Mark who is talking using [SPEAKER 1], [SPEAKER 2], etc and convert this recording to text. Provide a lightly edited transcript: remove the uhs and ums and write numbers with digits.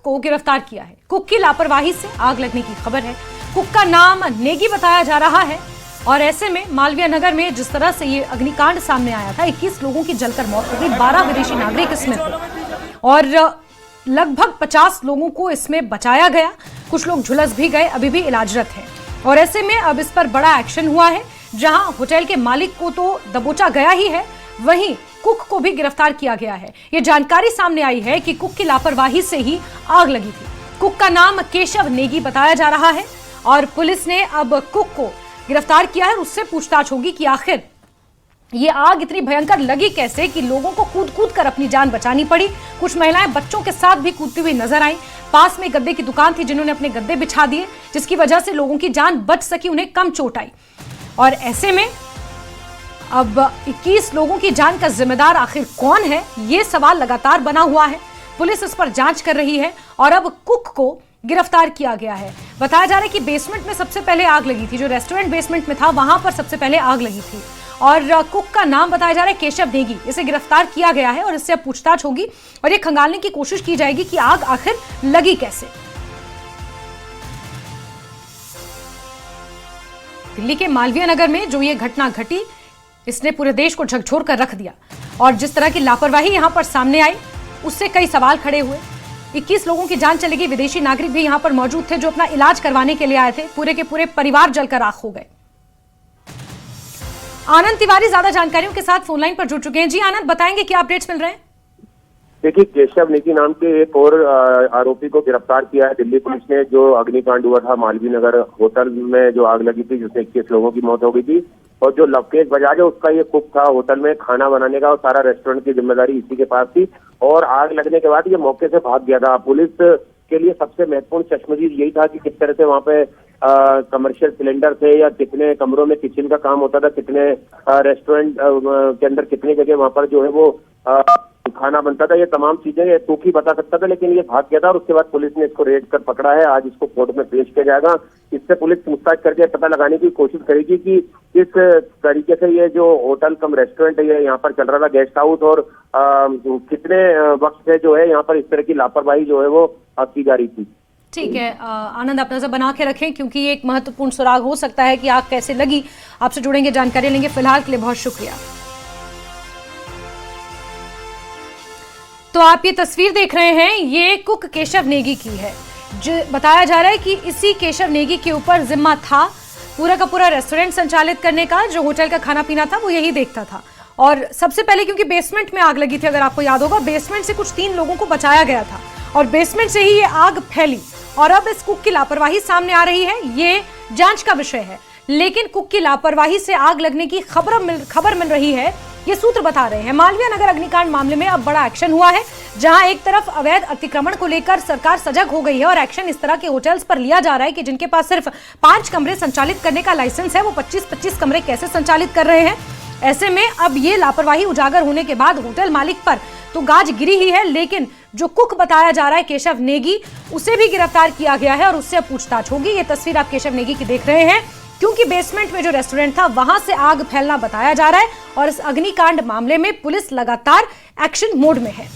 [SPEAKER 1] को गिरफ्तार किया है। कुक की लापरवाही से आग लगने की खबर है। कुक का नाम नेगी बताया जा रहा है और ऐसे में मालवीय नगर में जिस तरह से ये अग्निकांड सामने आया था, 21 लोगों की जलकर मौत हो गई, 12 विदेशी नागरिक इसमें थे और लगभग 50 लोगों को इसमें बचाया गया। कुछ लोग झुलस भी गए, अभी भी इलाजरत हैं और ऐसे में अब इस पर बड़ा एक्शन हुआ है। जहां होटल के मालिक को तो दबोचा गया ही है, वहीं कुक को भी गिरफ्तार किया गया है। यह जानकारी सामने आई है कि कुक की लापरवाही से ही आग लगी थी। कुक का नाम केशव नेगी बताया जा रहा है और पुलिस ने अब कुक को गिरफ्तार किया है और उससे पूछताछ होगी कि आखिर ये आग इतनी भयंकर लगी कैसे कि लोगों को कूद कूद कर अपनी जान बचानी पड़ी। कुछ महिलाएं बच्चों के साथ भी कूदती हुई नजर आई। पास में गद्दे की दुकान थी, जिन्होंने अपने गद्दे बिछा दिए, जिसकी वजह से लोगों की जान बच सकी, उन्हें कम चोट आई। और ऐसे में अब 21 लोगों की जान का जिम्मेदार आखिर कौन है, ये सवाल लगातार बना हुआ है। पुलिस इस पर जांच कर रही है और अब कुक को गिरफ्तार किया गया है। बताया जा रहा है कि बेसमेंट में सबसे पहले आग लगी थी, जो रेस्टोरेंट बेसमेंट में था वहां पर सबसे पहले आग लगी थी और कुक का नाम बताया जा रहा है केशव नेगी। इसे गिरफ्तार किया गया है और इससे अब पूछताछ होगी और ये खंगालने की कोशिश की जाएगी कि आग आखिर लगी कैसे। दिल्ली के मालवीय नगर में जो ये घटना घटी, इसने पूरे देश को झकझोर कर रख दिया और जिस तरह की लापरवाही यहां पर सामने आई, उससे कई सवाल खड़े हुए। 21 लोगों की जान चली गई। विदेशी नागरिक भी यहां पर मौजूद थे जो अपना इलाज करवाने के लिए आए थे। पूरे के पूरे परिवार जलकर राख हो गए। आनंद तिवारी ज्यादा जानकारियों के साथ फोनलाइन पर जुड़ चुके हैं। जी आनंद, बताएंगे क्या अपडेट्स मिल रहे हैं?
[SPEAKER 2] देखिए, केशव नेगी नाम के एक और आरोपी को गिरफ्तार किया है दिल्ली पुलिस ने। जो अग्निकांड हुआ था मालवीय नगर होटल में, जो आग लगी थी जिसमें 21 लोगों की मौत हो गई थी और जो लवकेश बजाज है उसका ये कुक था होटल में खाना बनाने का और सारा रेस्टोरेंट की जिम्मेदारी इसी के पास थी और आग लगने के बाद ये मौके से भाग गया था। पुलिस के लिए सबसे महत्वपूर्ण चश्मदीद यही था कि किस तरह से वहां पे कमर्शियल सिलेंडर थे या कितने कमरों में किचन का काम होता था, कितने रेस्टोरेंट के अंदर कितनी जगह वहां पर जो है वो खाना बनता था, ये तमाम चीजें कुक ही बता सकता था। लेकिन ये भाग गया था और उसके बाद पुलिस ने इसको रेड कर पकड़ा है। आज इसको कोर्ट में पेश किया जाएगा। इससे पुलिस पूछताछ करके पता लगाने की कोशिश करेगी कि किस तरीके से ये जो होटल कम रेस्टोरेंट है ये यहाँ पर चल रहा था, गेस्ट हाउस, और कितने वक्त से जो है यहाँ पर इस तरह की लापरवाही जो है वो की जा रही थी।
[SPEAKER 1] ठीक है आनंद, आप नजर बना के रखें क्योंकि ये एक महत्वपूर्ण सुराग हो सकता है कि आग कैसे लगी। आपसे जुड़ेंगे, जानकारी लेंगे। फिलहाल के लिए बहुत शुक्रिया। तो आप ये तस्वीर देख रहे हैं, ये कुक केशव नेगी की है। जो बताया जा रहा है कि इसी केशव नेगी के ऊपर जिम्मा था पूरा का पूरा रेस्टोरेंट संचालित करने का। जो होटल का खाना पीना था वो यही देखता था और सबसे पहले क्योंकि बेसमेंट में आग लगी थी, अगर आपको याद होगा, बेसमेंट से कुछ 3 लोगों को बचाया गया था और बेसमेंट से ही ये आग फैली और अब इस कुक की लापरवाही सामने आ रही है। ये जांच का विषय है, लेकिन कुक की लापरवाही से आग लगने की खबर मिल रही है, ये सूत्र बता रहे हैं। मालवीय नगर अग्निकांड मामले में अब बड़ा एक्शन हुआ है, जहां एक तरफ अवैध अतिक्रमण को लेकर सरकार सजग हो गई है और एक्शन इस तरह के होटल्स पर लिया जा रहा है कि जिनके पास सिर्फ 5 कमरे संचालित करने का लाइसेंस है, वो 25-25 कमरे कैसे संचालित कर रहे हैं। ऐसे में अब ये लापरवाही उजागर होने के बाद होटल मालिक पर तो गाज गिरी ही है, लेकिन जो कुक बताया जा रहा है केशव नेगी, उसे भी गिरफ्तार किया गया है और उससे पूछताछ होगी। ये तस्वीर आप केशव नेगी की देख रहे हैं क्योंकि बेसमेंट में जो रेस्टोरेंट था वहां से आग फैलना बताया जा रहा है और इस अग्निकांड मामले में पुलिस लगातार एक्शन मोड में है।